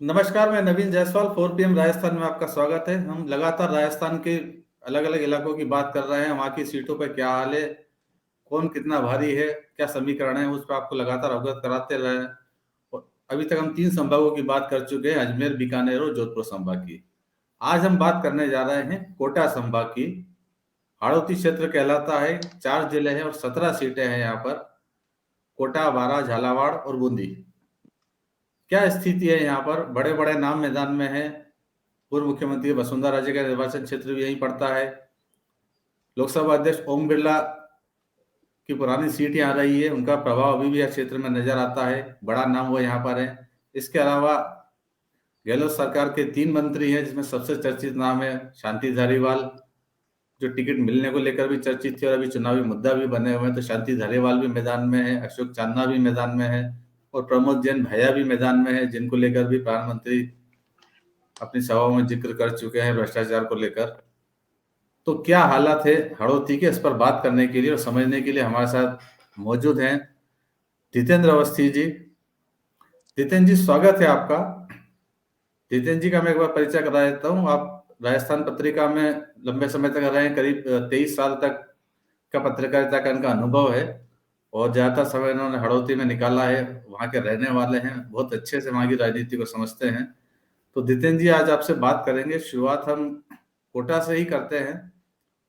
नमस्कार, मैं नवीन जायसवाल। 4 PM राजस्थान में आपका स्वागत है। हम लगातार राजस्थान के अलग अलग इलाकों की बात कर रहे हैं। वहाँ की सीटों पर क्या हाल है, कौन कितना भारी है, क्या समीकरण है, उस पर आपको लगातार अवगत कराते रहे हैं। और अभी तक हम 3 संभागों की बात कर चुके हैं, अजमेर, बीकानेर और जोधपुर संभाग की। आज हम बात करने जा रहे हैं कोटा संभाग की। हाड़ौती क्षेत्र कहलाता है। 4 जिले हैं और 17 सीटें हैं यहाँ पर। कोटा, बारां, झालावाड़ और बूंदी। क्या स्थिति है यहाँ पर? बड़े बड़े नाम मैदान में हैं। पूर्व मुख्यमंत्री वसुंधरा राजे का निर्वाचन क्षेत्र भी यहीं पड़ता है। लोकसभा अध्यक्ष ओम बिरला की पुरानी सीट यहाँ रही है, उनका प्रभाव अभी भी यह क्षेत्र में नजर आता है। बड़ा नाम वो यहाँ पर है। इसके अलावा गहलोत सरकार के 3 मंत्री हैं, जिसमें सबसे चर्चित नाम है शांति धारीवाल, जो टिकट मिलने को लेकर भी चर्चित थी और अभी चुनावी मुद्दा भी बने हुए हैं। तो शांति धारीवाल भी मैदान में है, अशोक चांदना भी मैदान में है और प्रमोद जैन भैया भी मैदान में है, जिनको लेकर भी प्रधानमंत्री अपनी सभाओं में जिक्र कर चुके हैं भ्रष्टाचार को लेकर। तो क्या हालात है हड़ौती के, इस पर बात करने के लिए और समझने के लिए हमारे साथ मौजूद हैं जितेंद्र अवस्थी जी। जितेंद्र जी, स्वागत है आपका। जितेंद्र जी का मैं एक बार परिचय करा देता हूँ। आप राजस्थान पत्रिका में लंबे समय तक रहे हैं, करीब 23 साल तक का पत्रकारिता का इनका अनुभव है और ज्यादातर समय इन्होंने हड़ौती में निकाला है। वहाँ के रहने वाले हैं, बहुत अच्छे से वहाँ की राजनीति को समझते हैं। तो जितेंद्र जी, आज आपसे बात करेंगे। शुरुआत हम कोटा से ही करते हैं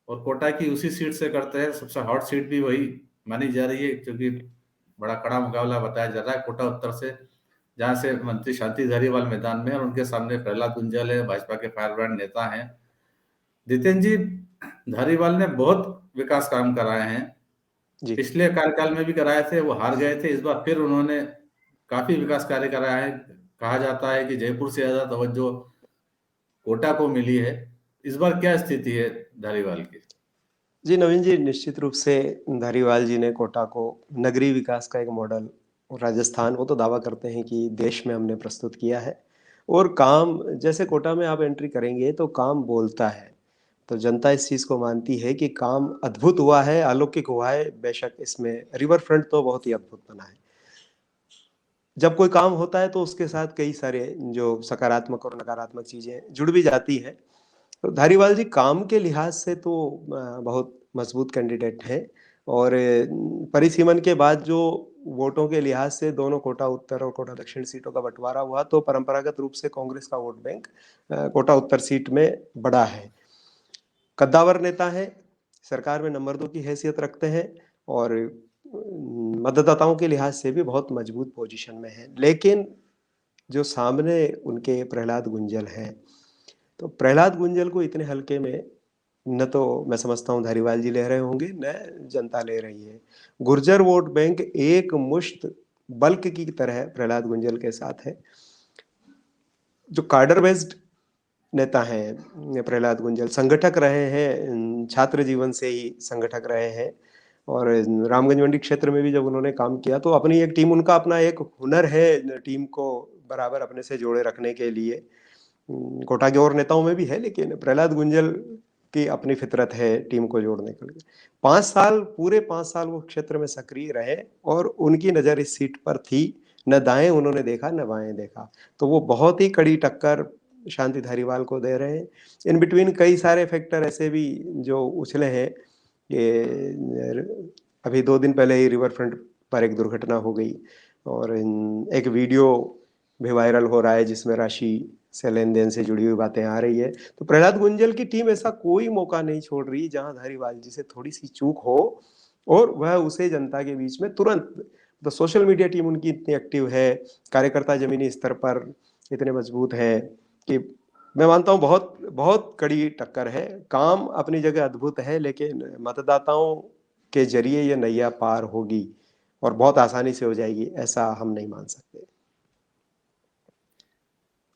और कोटा की उसी सीट से करते हैं। सबसे हॉट सीट भी वही मानी जा रही है, क्योंकि बड़ा कड़ा मुकाबला बताया जा रहा है कोटा उत्तर से, जहां से मंत्री शांति धारीवाल मैदान में और उनके सामने प्रहलाद गुंजल है, भाजपा के फायरब्रांड नेता हैं। जितेंद्र जी, धारीवाल ने बहुत विकास काम कराए हैं। जी पिछले कार्यकाल में भी कराए थे, वो हार गए थे। इस बार फिर उन्होंने काफी विकास कार्य कराया है। कहा जाता है कि जयपुर से ज्यादा तवज्जो कोटा को मिली है। इस बार क्या स्थिति है धारीवाल की? जी नवीन जी, निश्चित रूप से धारीवाल जी ने कोटा को नगरीय विकास का एक मॉडल, और राजस्थान वो तो दावा करते हैं कि देश में हमने प्रस्तुत किया है। और काम जैसे कोटा में आप एंट्री करेंगे तो काम बोलता है। तो जनता इस चीज को मानती है कि काम अद्भुत हुआ है, अलौकिक हुआ है। बेशक इसमें रिवर फ्रंट तो बहुत ही अद्भुत बना है। जब कोई काम होता है तो उसके साथ कई सारे जो सकारात्मक और नकारात्मक चीजें जुड़ भी जाती है। तो धारीवाल जी काम के लिहाज से तो बहुत मजबूत कैंडिडेट हैं। और परिसीमन के बाद जो वोटों के लिहाज से दोनों कोटा उत्तर और कोटा दक्षिण सीटों का बंटवारा हुआ, तो परंपरागत रूप से कांग्रेस का वोट बैंक कोटा उत्तर सीट में बड़ा है। कद्दावर नेता है, सरकार में नंबर 2 की हैसियत रखते हैं और मतदाताओं के लिहाज से भी बहुत मजबूत पोजीशन में है। लेकिन जो सामने उनके प्रहलाद गुंजल हैं, तो प्रहलाद गुंजल को इतने हल्के में न तो मैं समझता हूँ धारीवाल जी ले रहे होंगे, न जनता ले रही है। गुर्जर वोट बैंक एक मुश्त बल्क की तरह प्रहलाद गुंजल के साथ है। जो कार्डर बेस्ड नेता हैं प्रहलाद गुंजल, संगठक रहे हैं, छात्र जीवन से ही संगठक रहे हैं। और रामगंज मंडी क्षेत्र में भी जब उन्होंने काम किया तो अपनी एक टीम, उनका अपना एक हुनर है टीम को बराबर अपने से जोड़े रखने के लिए। कोटा के और नेताओं में भी है, लेकिन प्रहलाद गुंजल की अपनी फितरत है टीम को जोड़ने के लिए। 5 साल, पूरे 5 साल वो क्षेत्र में सक्रिय रहे और उनकी नजर इस सीट पर थी। न दाएं उन्होंने देखा, न बाएं देखा। तो वो बहुत ही कड़ी टक्कर शांति धारीवाल को दे रहे हैं। इन बिटवीन कई सारे फैक्टर ऐसे भी जो उछले हैं कि अभी 2 दिन पहले ही रिवर फ्रंट पर एक दुर्घटना हो गई और एक वीडियो भी वायरल हो रहा है जिसमें राशि से लेन देन से जुड़ी हुई बातें आ रही है। तो प्रहलाद गुंजल की टीम ऐसा कोई मौका नहीं छोड़ रही जहां धारीवाल जी से थोड़ी सी चूक हो और वह उसे जनता के बीच में तुरंत, तो सोशल मीडिया टीम उनकी इतनी एक्टिव है, कार्यकर्ता जमीनी स्तर पर इतने मजबूत है कि मैं मानता हूँ बहुत बहुत कड़ी टक्कर है। काम अपनी जगह अद्भुत है, लेकिन मतदाताओं के जरिए ये नैया पार होगी और बहुत आसानी से हो जाएगी, ऐसा हम नहीं मान सकते।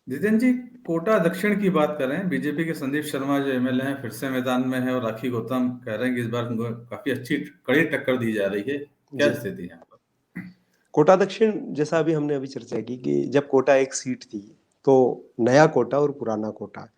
जितेंद्र जी, कोटा दक्षिण की बात करें, बीजेपी के संदीप शर्मा जो एमएलए हैं फिर से मैदान में है और राखी गौतम कह रहे हैं कि इस बार उनको काफी अच्छी कड़ी टक्कर दी जा रही है। क्या जी, स्थिति है यहाँ पर? कोटा दक्षिण जैसा अभी हमने अभी चर्चा की कि जब कोटा एक सीट थी तो नया कोटा और पुराना कोटा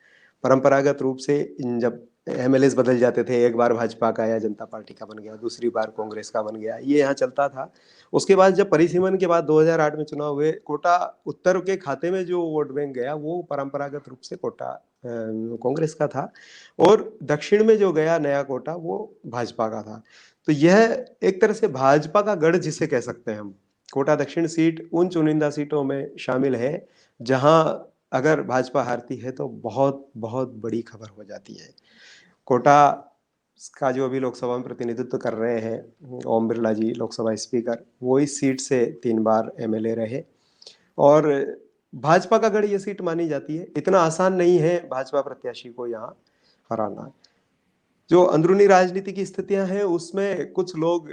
परंपरागत रूप से जब एमएलएस बदल जाते थे, एक बार भाजपा का या जनता पार्टी का बन गया, दूसरी बार कांग्रेस का बन गया, ये यहाँ चलता था। उसके बाद जब परिसीमन के बाद 2008 में चुनाव हुए, कोटा उत्तर के खाते में जो वोट बैंक गया वो परंपरागत रूप से कोटा कांग्रेस का था, और दक्षिण में जो गया नया कोटा वो भाजपा का था। तो यह एक तरह से भाजपा का गढ़ जिसे कह सकते हैं हम। कोटा दक्षिण सीट उन चुनिंदा सीटों में शामिल है जहां अगर भाजपा हारती है तो बहुत बहुत बड़ी खबर हो जाती है। कोटा का जो अभी लोकसभा में प्रतिनिधित्व कर रहे हैं ओम बिरला जी, लोकसभा स्पीकर, वो इस सीट से 3 बार एमएलए रहे, और भाजपा का गढ़ ये सीट मानी जाती है। इतना आसान नहीं है भाजपा प्रत्याशी को यहाँ हराना। जो अंदरूनी राजनीति की स्थितियां हैं उसमें कुछ लोग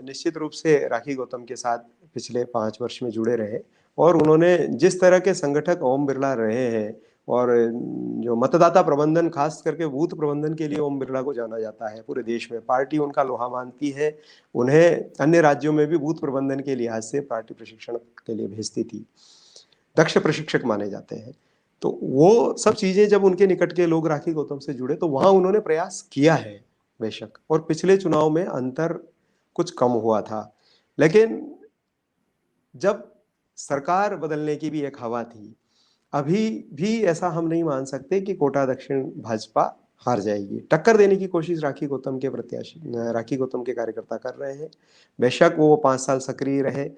निश्चित रूप से राखी गौतम के साथ पिछले 5 वर्ष में जुड़े रहे, और उन्होंने जिस तरह के संगठक ओम बिरला रहे हैं, और जो मतदाता प्रबंधन, खास करके बूथ प्रबंधन के लिए ओम बिरला को जाना जाता है पूरे देश में, पार्टी उनका लोहा मानती है, उन्हें अन्य राज्यों में भी बूथ प्रबंधन के लिहाज से पार्टी प्रशिक्षण के लिए भेजती थी, दक्ष प्रशिक्षक माने जाते हैं। तो वो सब चीजें जब उनके निकट के लोग राखी गौतम से जुड़े तो वहां उन्होंने प्रयास किया है बेशक, और पिछले चुनाव में अंतर कुछ कम हुआ था, लेकिन जब सरकार बदलने की भी एक हवा थी, अभी भी ऐसा हम नहीं मान सकते कि कोटा दक्षिण भाजपा हार जाएगी। टक्कर देने की कोशिश राखी गौतम के प्रत्याशी, राखी गौतम के कार्यकर्ता कर रहे हैं। बेशक वो 5 साल सक्रिय रहे,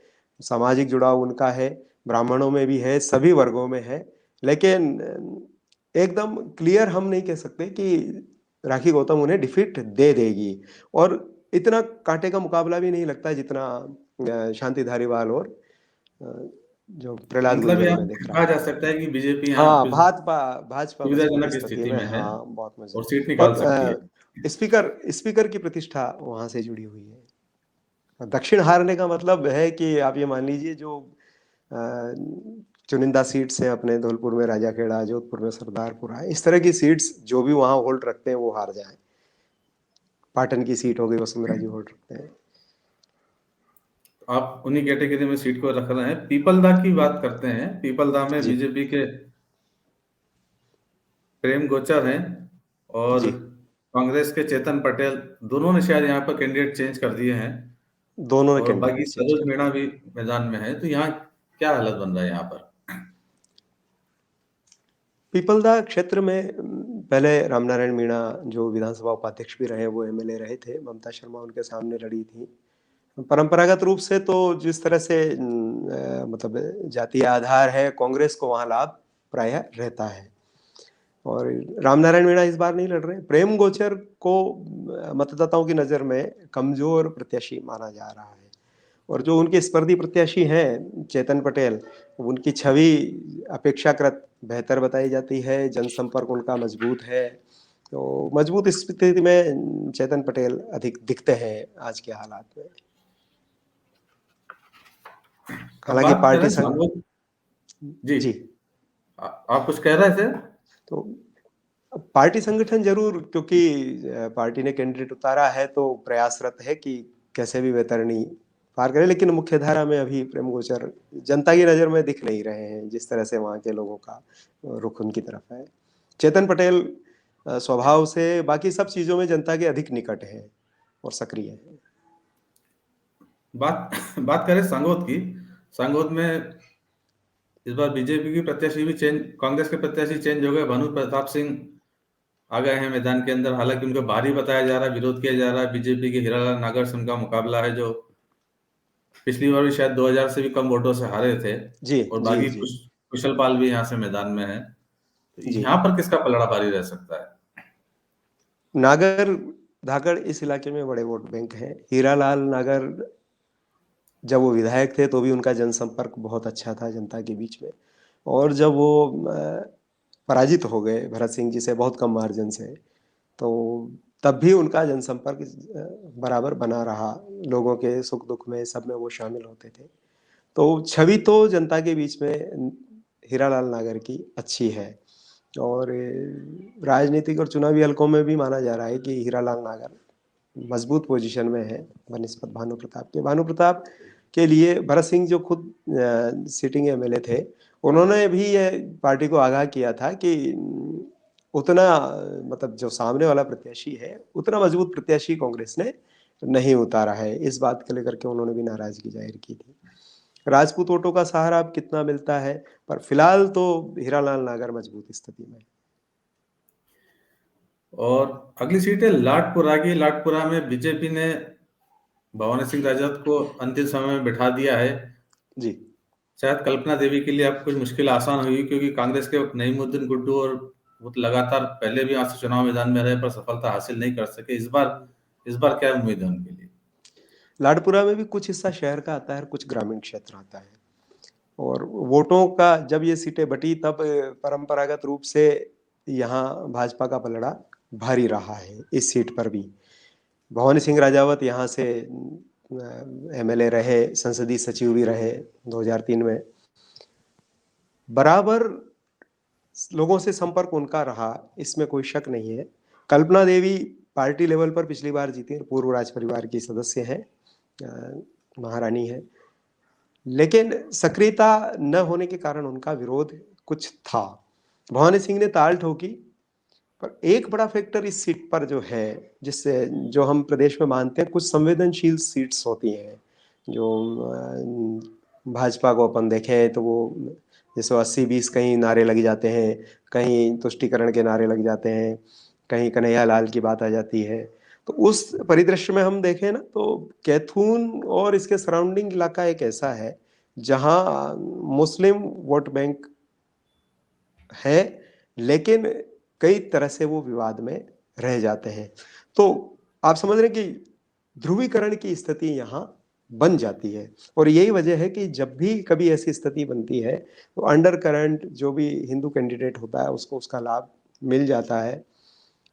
सामाजिक जुड़ाव उनका है, ब्राह्मणों में भी है, सभी वर्गों में है, लेकिन एकदम क्लियर हम नहीं कह सकते कि राखी गौतम उन्हें डिफीट दे देगी, और इतना कांटे का मुकाबला भी नहीं लगता जितना शांति धारीवाल और जो प्रहलाद मतलब ये गुंजर आप में दिख रहा कहा है। जा सकता है कि बीजेपी यहाँ हाँ, भाजपा भाजपा मजबूत सुविधाजनक स्थिति स्थिति में, में है हाँ बहुत और मजबूत। सीट निकाल सकती है। और स्पीकर की प्रतिष्ठा वहां से जुड़ी हुई है। दक्षिण हारने का मतलब है कि आप ये मान लीजिए जो चुनिंदा सीट्स हैं अपने धौलपुर में राजाखेड़ा, जोधपुर में सरदारपुरा, इस तरह की सीट्स जो भी वहां होल्ड रखते हैं वो हार जाए। पाटन की सीट हो गई, वसुंधरा जी होल्ड रखते हैं। आप उन्हीं कैटेगरी में सीट को रख रहे हैं। पीपलदा की बात करते हैं। पीपलदा में जी बीजेपी के प्रेम गोचर हैं और जी, कांग्रेस के चेतन पटेल, दोनों ने शायद यहाँ पर कैंडिडेट चेंज कर दिए हैं, दोनों ने और बाकी कैंडिडेट चेंज सरोज कर मीणा दिए। भी मैदान में है। तो यहाँ क्या हालत बन रहा है यहाँ पर? पीपलदा क्षेत्र में पहले रामनारायण मीणा जो विधानसभा उपाध्यक्ष भी रहे, वो एमएलए रहे थे, ममता शर्मा उनके सामने लड़ी थी। परंपरागत रूप से तो जिस तरह से मतलब जातीय आधार है, कांग्रेस को वहां लाभ प्रायः रहता है, और रामनारायण मीणा इस बार नहीं लड़ रहे। प्रेम गोचर को मतदाताओं की नजर में कमजोर प्रत्याशी माना जा रहा है, और जो उनके स्पर्धी प्रत्याशी हैं चेतन पटेल, उनकी छवि अपेक्षाकृत बेहतर बताई जाती है, जनसंपर्क उनका मजबूत है, तो मजबूत स्थिति में चेतन पटेल अधिक दिखते हैं आज के हालात में। अब हालांकि बात पार्टी करें संग जी, जी, आप कुछ कह रहे थे? तो पार्टी संगठन जरूर, क्योंकि पार्टी ने कैंडिडेट उतारा है तो प्रयासरत है कि कैसे भी वैतरणी पार करे, लेकिन मुख्य धारा में अभी प्रेम गोचर जनता की नजर में दिख नहीं रहे हैं जिस तरह से वहां के लोगों का रुख उनकी तरफ है। चेतन पटेल स्वभाव से बाकी सब चीजों में जनता के अधिक निकट है और सक्रिय है। बात बात करें संगोद की। संगोद में इस बार बीजेपी की प्रत्याशी भी चेंज, कांग्रेस के प्रत्याशी चेंज हो गए। भानु प्रताप सिंह आ गए हैं मैदान के अंदर। हालांकि उनको भारी बताया जा रहा है, विरोध किया जा रहा है। बीजेपी के हीरालाल नागर से उनका मुकाबला है, जो पिछली बार भी शायद 2000 से भी कम वोटों से हारे थे। जी और जी बाकी जी कुशल पाल भी यहाँ से मैदान में है। तो जी। यहाँ पर किसका पलड़ा भारी रह सकता है? नागर धाकड़ इस इलाके में बड़े वोट बैंक हैं। हीरालाल नागर जब वो विधायक थे तो भी उनका जनसंपर्क बहुत अच्छा था जनता के बीच में, और जब वो पराजित हो गए भरत सिंह जी से बहुत कम मार्जिन से, तो तब भी उनका जनसंपर्क बराबर बना रहा, लोगों के सुख दुख में सब में वो शामिल होते थे। तो छवि तो जनता के बीच में हीरालाल नागर की अच्छी है, और राजनीतिक और चुनावी हलकों में भी माना जा रहा है कि हीरालाल नागर मजबूत पोजीशन में है बनिस्पत भानु प्रताप के। भानु प्रताप के लिए भरत सिंह जो खुद सिटिंग एमएलए थे, उन्होंने भी ये पार्टी को आगाह किया था कि उतना मतलब जो सामने वाला प्रत्याशी है उतना मजबूत प्रत्याशी कांग्रेस ने नहीं उतारा है। इस बात को लेकर के उन्होंने भी नाराजगी जाहिर की थी। राजपूत वोटों का सहारा अब कितना मिलता है, पर फिलहाल तो हीरालाल नागर मजबूत स्थिति में। और अगली सीट है लाटपुरा की। लाटपुरा में बीजेपी ने भवानी सिंह राजवत को अंतिम समय में बिठा दिया है। जी। शायद कल्पना देवी के लिए अब कुछ मुश्किल आसान हुई, क्योंकि कांग्रेस के नईमुद्दीन गुड्डू और वो तो लगातार पहले भी यहाँ से चुनाव मैदान में रहे पर सफलता हासिल नहीं कर सके। इस बार क्या उम्मीद है उनके लिए? लाडपुरा में भी कुछ हिस्सा शहर का आता है और कुछ ग्रामीण क्षेत्र आता है। और वोटों का जब ये सीटें बटी तब परंपरागत रूप से यहाँ भाजपा का पलड़ा भारी रहा है। इस सीट पर भी भवानी सिंह राजावत यहाँ से एमएलए रहे, संसदीय सचिव भी रहे 2003 में। बराबर लोगों से संपर्क उनका रहा, इसमें कोई शक नहीं है। कल्पना देवी पार्टी लेवल पर पिछली बार जीती, पूर्व राज परिवार की सदस्य हैं, महारानी है, लेकिन सक्रियता न होने के कारण उनका विरोध कुछ था। भवानी सिंह ने ताल ठोकी, पर एक बड़ा फैक्टर इस सीट पर जो है, जिससे जो हम प्रदेश में मानते हैं कुछ संवेदनशील सीट्स होती हैं, जो भाजपा को अपन देखें तो वो जैसे 80-20 कहीं नारे लग जाते हैं, कहीं तुष्टीकरण के नारे लग जाते हैं, कहीं कन्हैया लाल की बात आ जाती है। तो उस परिदृश्य में हम देखें ना तो कैथून और इसके सराउंडिंग इलाका एक ऐसा है जहां मुस्लिम वोट बैंक है, लेकिन कई तरह से वो विवाद में रह जाते हैं। तो आप समझ रहे हैं कि ध्रुवीकरण की स्थिति यहाँ बन जाती है। और यही वजह है कि जब भी कभी ऐसी स्थिति बनती है तो अंडर करंट जो भी हिंदू कैंडिडेट होता है उसको उसका लाभ मिल जाता है।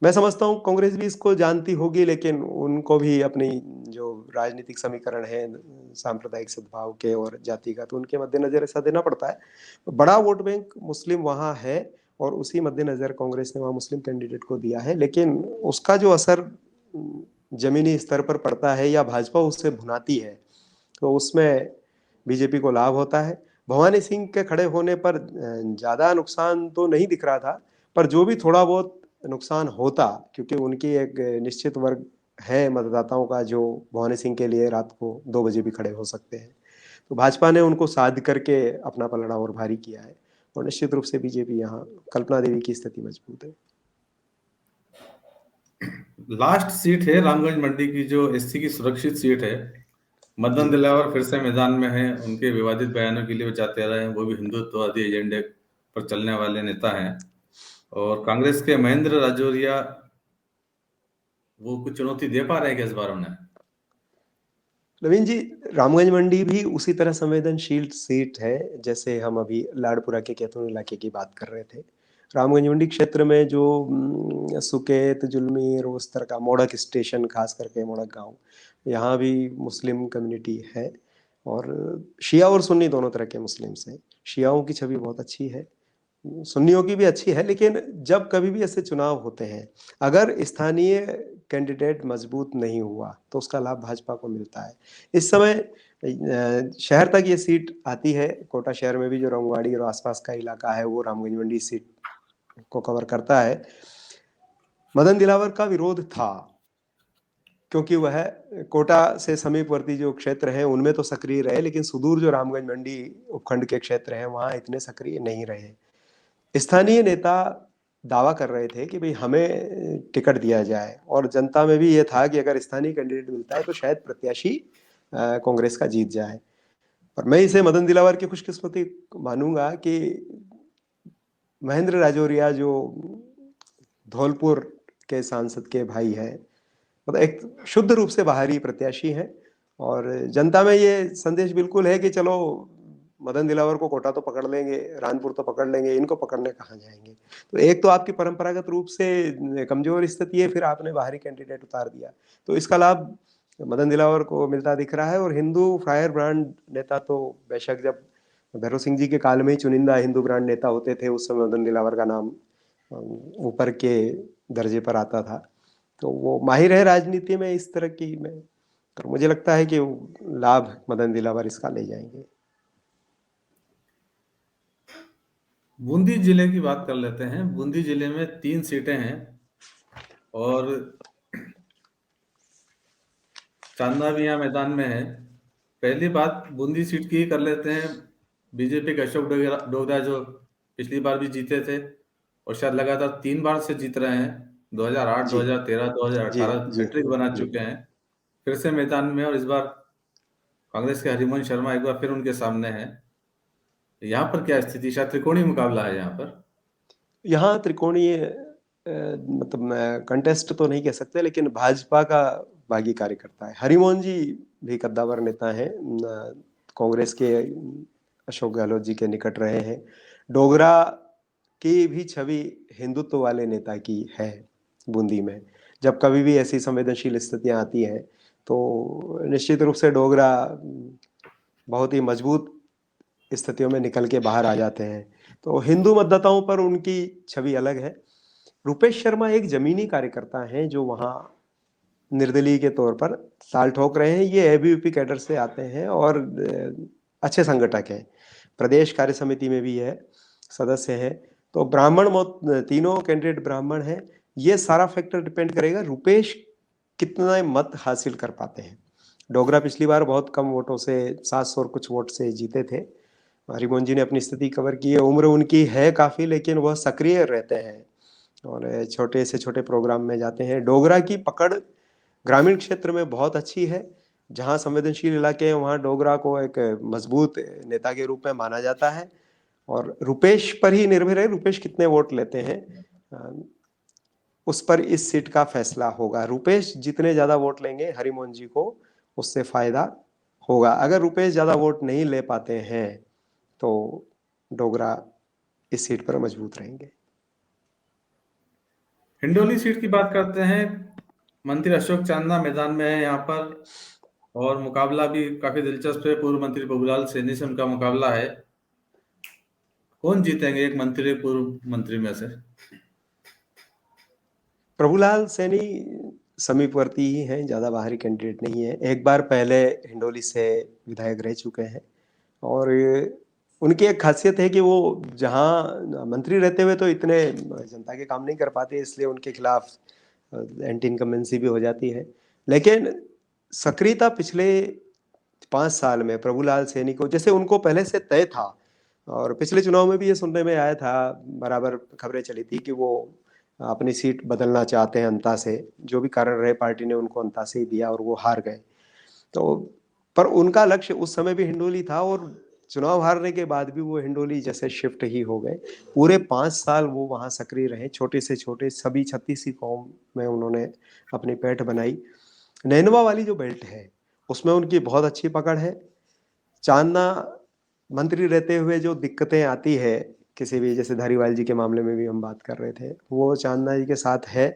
मैं समझता हूँ कांग्रेस भी इसको जानती होगी, लेकिन उनको भी अपनी जो राजनीतिक समीकरण है सांप्रदायिक सद्भाव के और जाति का, तो उनके मद्देनजर ऐसा देना पड़ता है। बड़ा वोट बैंक मुस्लिम वहाँ है और उसी मद्देनजर कांग्रेस ने वहाँ मुस्लिम कैंडिडेट को दिया है, लेकिन उसका जो असर जमीनी स्तर पर पड़ता है या भाजपा उससे भुनाती है तो उसमें बीजेपी को लाभ होता है। भवानी सिंह के खड़े होने पर ज्यादा नुकसान तो नहीं दिख रहा था, पर जो भी थोड़ा बहुत नुकसान होता, क्योंकि उनकी एक निश्चित वर्ग है मतदाताओं का जो भवानी सिंह के लिए रात को 2 बजे भी खड़े हो सकते हैं, तो भाजपा ने उनको साध करके अपना पलड़ा और भारी किया है। और निश्चित रूप से बीजेपी यहाँ कल्पना देवी की स्थिति मजबूत है। लास्ट सीट है रामगंज मंडी की, जो एससी की सुरक्षित सीट है। मदन जी। दिलावर फिर से मैदान में है। उनके विवादित बयानों के लिए वो जाते रहे हैं। वो भी हिंदुत्ववादी एजेंडे पर चलने वाले नेता हैं। और कांग्रेस के महेंद्र राजौरिया, वो कुछ चुनौती दे पा रहे हैं क्या इस बार उन्हें? नवीन जी, रामगंज मंडी भी उसी तरह संवेदनशील सीट है जैसे हम अभी लाड़पुरा के कैथून इलाके की बात कर रहे थे। रामगंज मंडी क्षेत्र में जो सुकेत, जुलमीर, उस तरह का मोड़क स्टेशन, खास करके मोड़क गांव, यहाँ भी मुस्लिम कम्युनिटी है और शिया और सुन्नी दोनों तरह के मुस्लिम्स हैं। शियाओं की छवि बहुत अच्छी है, सुन्नियों की भी अच्छी है, लेकिन जब कभी भी ऐसे चुनाव होते हैं, अगर स्थानीय कैंडिडेट मजबूत नहीं हुआ तो उसका लाभ भाजपा को मिलता है। इस समय शहर तक ये सीट आती है। कोटा शहर में भी जो रंगवाड़ी और आसपास का इलाका है वो रामगंज मंडी सीट को कवर करता है। मदन दिलावर का विरोध था क्योंकि वह कोटा से समीपवर्ती जो क्षेत्र हैं उनमें तो सक्रिय रहे, लेकिन सुदूर जो रामगंज मंडी उपखंड के क्षेत्र हैं वहां इतने सक्रिय नहीं रहे। स्थानीय नेता दावा कर रहे थे कि भाई हमें टिकट दिया जाए, और जनता में भी ये था कि अगर स्थानीय कैंडिडेट मिलता है तो शायद प्रत्याशी कांग्रेस का जीत जाए। पर मैं इसे मदन दिलावर की खुशकिस्मती मानूंगा कि महेंद्र राजौरिया जो धौलपुर के सांसद के भाई है, मतलब एक शुद्ध रूप से बाहरी प्रत्याशी है, और जनता में ये संदेश बिल्कुल है कि चलो मदन दिलावर को कोटा तो पकड़ लेंगे, रानपुर तो पकड़ लेंगे, इनको पकड़ने कहाँ जाएंगे। तो एक तो आपकी परंपरागत रूप से कमजोर स्थिति है, फिर आपने बाहरी कैंडिडेट उतार दिया, तो इसका लाभ मदन दिलावर को मिलता दिख रहा है। और हिंदू फायर ब्रांड नेता तो बेशक जब भैरव सिंह जी के काल में ही चुनिंदा हिंदू ब्रांड नेता होते थे, उस समय मदन दिलावर का नाम ऊपर के दर्जे पर आता था। तो वो माहिर है राजनीति में इस तरह की में, तो मुझे लगता है कि लाभ मदन दिलावर इसका ले जाएंगे। बूंदी जिले की बात कर लेते हैं। बूंदी जिले में 3 सीटें हैं और चांदा भी यहाँ मैदान में है। पहली बात बूंदी सीट की ही कर लेते हैं। बीजेपी के अशोक डोगरा डोगरा जो पिछली बार भी जीते थे और शायद लगातार 3 बार से जीत रहे हैं। 2008, जी 2013, जी 2018 जी हैट्रिक बना जी। चुके हैं। फिर से मैदान में, और इस बार कांग्रेस के हरिवंश शर्मा एक बार फिर उनके सामने है। यहाँ पर क्या स्थिति, शायद त्रिकोणीय मुकाबला है यहाँ पर। यहाँ त्रिकोणीय मतलब मैं कंटेस्ट तो नहीं कह सकते, लेकिन भाजपा का बागी कार्यकर्ता है। हरिमोहन जी भी कद्दावर नेता हैं, कांग्रेस के अशोक गहलोत जी के निकट रहे हैं। डोगरा की भी छवि हिंदुत्व वाले नेता की है बूंदी में। जब कभी भी ऐसी संवेदनशील स्थितियां आती हैं तो निश्चित रूप से डोगरा बहुत ही मजबूत स्थितियों में निकल के बाहर आ जाते हैं। तो हिंदू मतदाताओं पर उनकी छवि अलग है। रुपेश शर्मा एक जमीनी कार्यकर्ता हैं जो वहाँ निर्दलीय के तौर पर ताल ठोक रहे हैं। ये एबीवीपी कैडर से आते हैं और अच्छे संगठक हैं। प्रदेश कार्य समिति में भी है, सदस्य हैं। तो ब्राह्मण तीनों कैंडिडेट ब्राह्मण हैं। ये सारा फैक्टर डिपेंड करेगा रुपेश कितना मत हासिल कर पाते हैं। डोगरा पिछली बार बहुत कम वोटों से, 700 और कुछ वोट से जीते थे। हरिवंश जी ने अपनी स्थिति कवर की है। उम्र उनकी है काफी, लेकिन वह सक्रिय रहते हैं और छोटे से छोटे प्रोग्राम में जाते हैं। डोगरा की पकड़ ग्रामीण क्षेत्र में बहुत अच्छी है। जहां संवेदनशील इलाके हैं वहां डोगरा को एक मजबूत नेता के रूप में माना जाता है। और रुपेश पर ही निर्भर है, रुपेश कितने वोट लेते हैं उस पर इस सीट का फैसला होगा। रुपेश जितने ज्यादा वोट लेंगे हरिमोहन जी को, उससे फायदा होगा। अगर रुपेश ज्यादा वोट नहीं ले पाते हैं तो डोगरा इस सीट पर मजबूत रहेंगे। हिंडोली सीट की बात करते हैं। मंत्री अशोक चांदना मैदान में है यहाँ पर, और मुकाबला भी काफी दिलचस्प है। पूर्व मंत्री प्रभुलाल सैनी से उनका मुकाबला है। कौन जीतेंगे एक मंत्री, पूर्व मंत्री में से? प्रभुलाल सैनी समीपवर्ती ही हैं, ज्यादा बाहरी कैंडिडेट नहीं है। एक बार पहले हिंडोली से विधायक रह चुके हैं और उनकी एक खासियत है कि वो जहां मंत्री रहते हुए तो इतने जनता के काम नहीं कर पाते, इसलिए उनके खिलाफ एंटी इनकम्बेंसी भी हो जाती है। लेकिन सक्रियता पिछले 5 साल में प्रभुलाल सैनी को, जैसे उनको पहले से तय था और पिछले चुनाव में भी ये सुनने में आया था, बराबर खबरें चली थी कि वो अपनी सीट बदलना चाहते हैं अंता से। जो भी कारण रहे, पार्टी ने उनको अंता से ही दिया और वो हार गए। तो पर उनका लक्ष्य उस समय भी हिंडोली था और चुनाव हारने के बाद भी वो हिंडोली जैसे शिफ्ट ही हो गए। पूरे 5 साल वो वहाँ सक्रिय रहे। छोटे से छोटे सभी 36 कौम में उन्होंने अपनी पैठ बनाई। नैनवा वाली जो बेल्ट है उसमें उनकी बहुत अच्छी पकड़ है। चांदना मंत्री रहते हुए जो दिक्कतें आती है किसी भी, जैसे धारीवाल जी के मामले में भी हम बात कर रहे थे, वो चांदना जी के साथ है।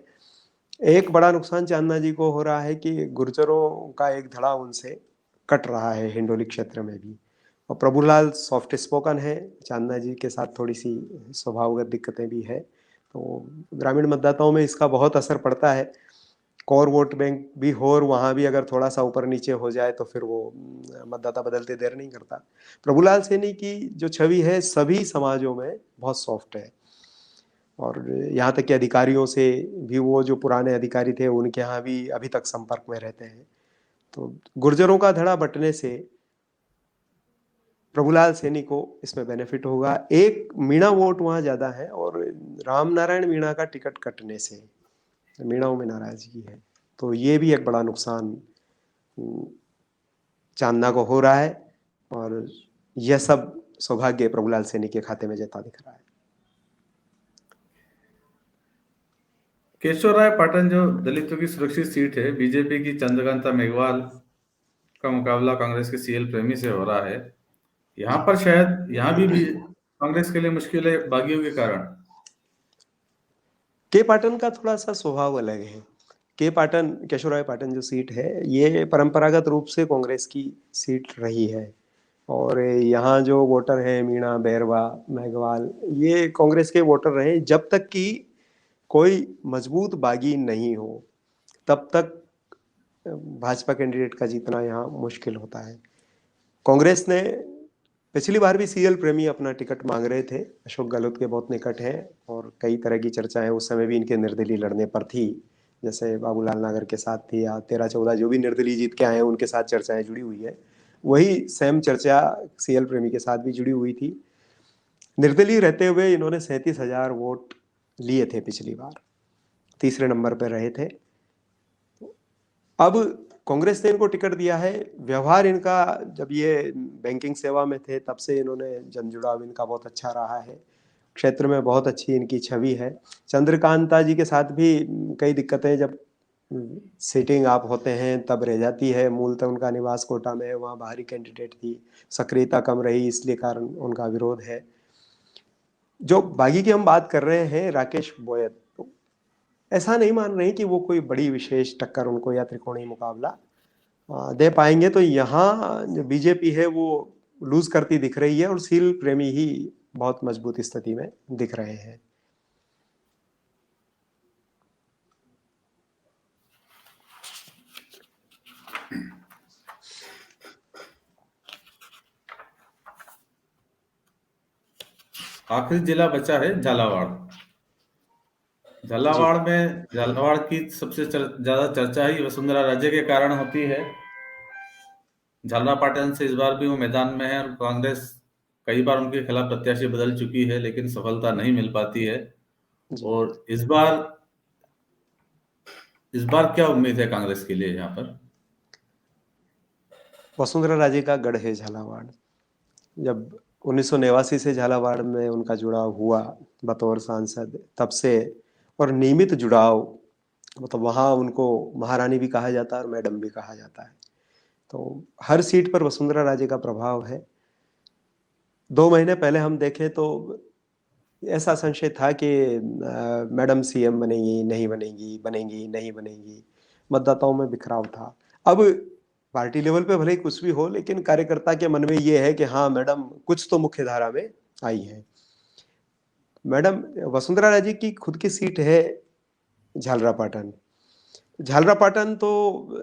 एक बड़ा नुकसान चांदना जी को हो रहा है कि गुर्जरों का एक धड़ा उनसे कट रहा है हिंडोली क्षेत्र में भी। और प्रभुलाल सॉफ्ट स्पोकन है, चांदना जी के साथ थोड़ी सी स्वभावगत दिक्कतें भी है। तो ग्रामीण मतदाताओं में इसका बहुत असर पड़ता है। कोर वोट बैंक भी हो और वहाँ भी अगर थोड़ा सा ऊपर नीचे हो जाए तो फिर वो मतदाता बदलते देर नहीं करता। प्रभुलाल सैनी की जो छवि है सभी समाजों में बहुत सॉफ्ट है और यहाँ तक कि अधिकारियों से भी, वो जो पुराने अधिकारी थे उनके यहाँ भी अभी तक संपर्क में रहते हैं। तो गुर्जरों का धड़ा बंटने से प्रभुलाल सैनी को इसमें बेनिफिट होगा। एक मीणा वोट वहाँ ज्यादा है और राम नारायण मीणा का टिकट कटने से मीणाओं में नाराजगी है। तो ये भी एक बड़ा नुकसान चांदना को हो रहा है और यह सब सौभाग्य प्रभुलाल सैनी के खाते में जता दिख रहा है। केशव राय पाटन जो दलितों की सुरक्षित सीट है, बीजेपी की चंद्रकांता मेघवाल का मुकाबला कांग्रेस के सीएल प्रेमी से हो रहा है। यहाँ जी। पर शायद यहाँ भी कांग्रेस के लिए मुश्किल है बागियों के कारण। के पाटन का थोड़ा सा स्वभाव अलग है। के पाटन, केशवराय पाटन जो सीट है ये परंपरागत रूप से कांग्रेस की सीट रही है और यहाँ जो वोटर हैं मीणा, बैरवा, मेघवाल, ये कांग्रेस के वोटर रहे। जब तक कि कोई मजबूत बागी नहीं हो तब तक भाजपा कैंडिडेट का जीतना यहाँ मुश्किल होता है। कांग्रेस ने पिछली बार भी सीएल प्रेमी अपना टिकट मांग रहे थे, अशोक गहलोत के बहुत निकट हैं और कई तरह की चर्चाएं उस समय भी इनके निर्दलीय लड़ने पर थी। जैसे बाबूलाल नागर के साथ थी या 13-14 जो भी निर्दलीय जीत के आए हैं उनके साथ चर्चाएं जुड़ी हुई है। वही सेम चर्चा सीएल प्रेमी के साथ भी जुड़ी हुई थी। निर्दलीय रहते हुए इन्होंने 37,000 वोट लिए थे पिछली बार, तीसरे नंबर पर रहे थे। अब कांग्रेस ने इनको टिकट दिया है। व्यवहार इनका, जब ये बैंकिंग सेवा में थे तब से इन्होंने जनजुड़ाव इनका बहुत अच्छा रहा है, क्षेत्र में बहुत अच्छी इनकी छवि है। चंद्रकांता जी के साथ भी कई दिक्कतें जब सीटिंग आप होते हैं तब रह जाती है। मूलतः उनका निवास कोटा में है, वहाँ बाहरी कैंडिडेट थी, सक्रियता कम रही, इसलिए कारण उनका विरोध है। जो बागी की हम बात कर रहे हैं, राकेश बोयत, तो ऐसा नहीं मान रहे कि वो कोई बड़ी विशेष टक्कर उनको या त्रिकोणीय मुकाबला दे पाएंगे। तो यहाँ जो बीजेपी है वो लूज करती दिख रही है और सील प्रेमी ही बहुत मजबूत स्थिति में दिख रहे हैं। आखिरी जिला बचा है झालावाड़। जी झालावाड़ की सबसे ज्यादा चर्चा ही वसुंधरा राजे के कारण होती है। झालरा पाटन से इस बार भी वो मैदान में है और कांग्रेस कई बार उनके खिलाफ प्रत्याशी बदल चुकी है लेकिन सफलता नहीं मिल पाती है। जी। और इस बार क्या उम्मीद है कांग्रेस के लिए यहाँ पर? वसुंधरा राजे का गढ़ है झालावाड़। जब 1989 से झालावाड़ में उनका जुड़ाव हुआ बतौर सांसद, तब से और नियमित जुड़ाव, मतलब वहाँ उनको महारानी भी कहा जाता है और मैडम भी कहा जाता है। तो हर सीट पर वसुंधरा राजे का प्रभाव है। 2 महीने पहले हम देखें तो ऐसा संशय था कि मैडम सीएम बनेंगी नहीं बनेंगी, बनेंगी नहीं बनेंगी, मतदाताओं में बिखराव था। अब पार्टी लेवल पे भले ही कुछ भी हो, लेकिन कार्यकर्ता के मन में ये है कि हाँ मैडम कुछ तो मुख्य धारा में आई है। मैडम वसुंधरा राजे की खुद की सीट है झालरापाटन। झालरापाटन तो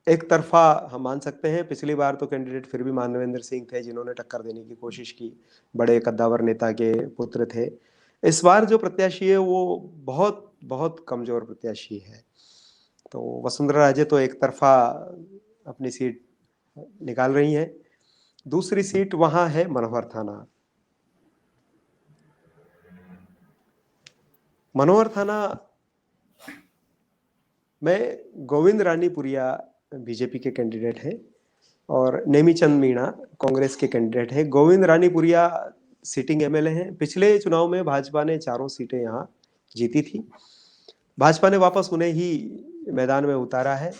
एक तरफा हम मान सकते हैं। पिछली बार तो कैंडिडेट फिर भी मानवेंद्र सिंह थे जिन्होंने टक्कर देने की कोशिश की, बड़े कद्दावर नेता के पुत्र थे। इस बार जो प्रत्याशी है वो बहुत बहुत कमजोर प्रत्याशी है। तो वसुंधरा राजे तो एक तरफा अपनी सीट निकाल रही हैं। दूसरी सीट वहां है मनोहर थाना। मनोहर थाना में गोविंद रानीपुरिया बीजेपी के कैंडिडेट हैं और नेमीचंद मीणा कांग्रेस के कैंडिडेट हैं। गोविंद रानीपुरिया सिटिंग एमएलए हैं। पिछले चुनाव में भाजपा ने 4 सीटें यहाँ जीती थी। भाजपा ने वापस उन्हें ही मैदान में उतारा है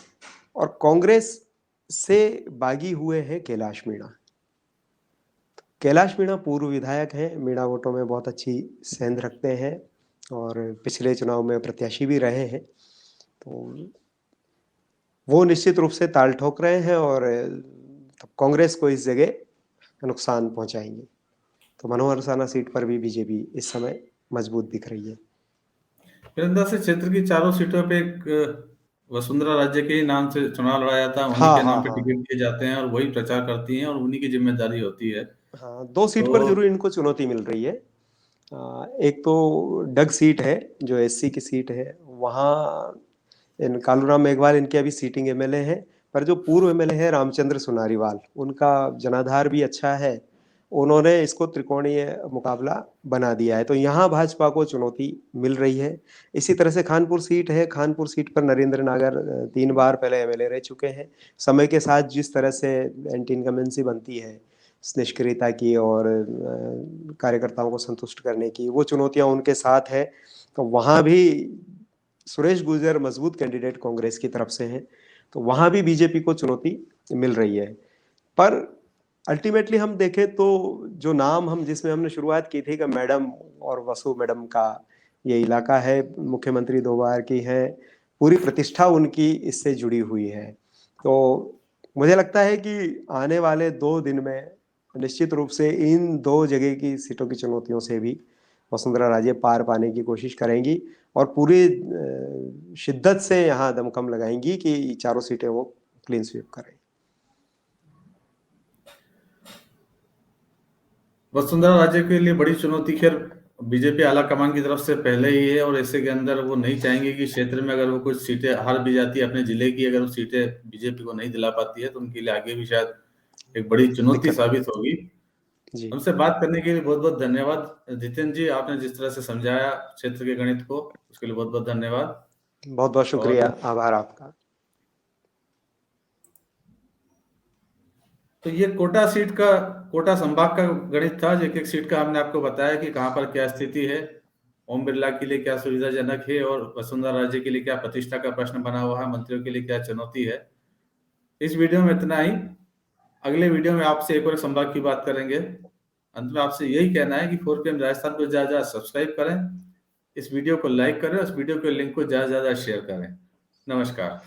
और कांग्रेस से बागी हुए हैं कैलाश मीणा। कैलाश मीणा पूर्व विधायक हैं, मीणा वोटों में बहुत अच्छी सेंध रखते हैं और पिछले चुनाव में प्रत्याशी भी रहे हैं। तो वो निश्चित रूप से ताल ठोक रहे हैं और कांग्रेस को इस जगह नुकसान पहुंचाएंगे। तो मनोहर थाना सीट पर भी बीजेपी इस समय मजबूत दिख रही है। फिर से क्षेत्र की चारों सीटों पे एक वसुंधरा राजे के ही नाम से चुनाव लड़ा जाता है, उन्हीं हाँ के हाँ नाम पे हाँ टिकट दिए जाते हैं और वही प्रचार करती हैं और उन्हीं की जिम्मेदारी होती है। हाँ, 2 सीट पर तो जरूर इनको चुनौती मिल रही है। एक तो डग सीट है जो एससी की सीट है, वहाँ इन कालूराम मेघवाल इनके अभी सीटिंग एमएलए हैं, पर जो पूर्व एमएलए है रामचंद्र सुनारीवाल, उनका जनाधार भी अच्छा है। उन्होंने इसको त्रिकोणीय मुकाबला बना दिया है, तो यहाँ भाजपा को चुनौती मिल रही है। इसी तरह से खानपुर सीट है। खानपुर सीट पर नरेंद्र नागर 3 बार पहले एमएलए रह चुके हैं। समय के साथ जिस तरह से एंटी इनकम्बेंसी बनती है निष्क्रियता की और कार्यकर्ताओं को संतुष्ट करने की, वो चुनौतियां उनके साथ है। तो वहां भी सुरेश गुर्जर मजबूत कैंडिडेट कांग्रेस की तरफ से हैं, तो वहां भी बीजेपी को चुनौती मिल रही है। पर अल्टीमेटली हम देखें तो जो नाम हम जिसमें हमने शुरुआत की थी कि मैडम और वसु मैडम का ये इलाका है, मुख्यमंत्री 2 बार की है, पूरी प्रतिष्ठा उनकी इससे जुड़ी हुई है। तो मुझे लगता है कि आने वाले 2 दिन में निश्चित रूप से इन 2 जगह की सीटों की चुनौतियों से भी वसुंधरा राजे पार पाने की कोशिश करेंगी और पूरी शिद्दत से यहाँ दमखम लगाएंगी कि चारों सीटें वो क्लीन स्वीप करें। वसुंधरा राज्य के लिए बड़ी चुनौती खैर बीजेपी आला कमान की तरफ से पहले ही है, और ऐसे के अंदर वो नहीं चाहेंगे कि क्षेत्र में अगर वो कुछ सीटें हार भी जाती है अपने जिले की, अगर वो सीटें बीजेपी को नहीं दिला पाती है तो उनके लिए आगे भी शायद एक बड़ी चुनौती दिक्कत साबित होगी। जी। हमसे बात करने के लिए बहुत बहुत धन्यवाद जितेंद्र जी, आपने जिस तरह से समझाया क्षेत्र के गणित को, उसके लिए बहुत बहुत धन्यवाद। बहुत बहुत शुक्रिया, और आभार आपका। तो ये कोटा संभाग का गणित था। एक एक सीट का हमने आपको बताया कि कहाँ पर क्या स्थिति है, ओम बिरला के लिए क्या सुविधाजनक है, और वसुंधरा राज्य के लिए क्या प्रतिष्ठा का प्रश्न बना हुआ है, मंत्रियों के लिए क्या चुनौती है। इस वीडियो में इतना ही। अगले वीडियो में आपसे एक और संभाग की बात करेंगे। अंत में आपसे यही कहना है कि 4PM राजस्थान को ज्यादा ज्यादा सब्सक्राइब करें, इस वीडियो को लाइक करें, उस वीडियो के लिंक को ज्यादा ज्यादा शेयर करें। नमस्कार।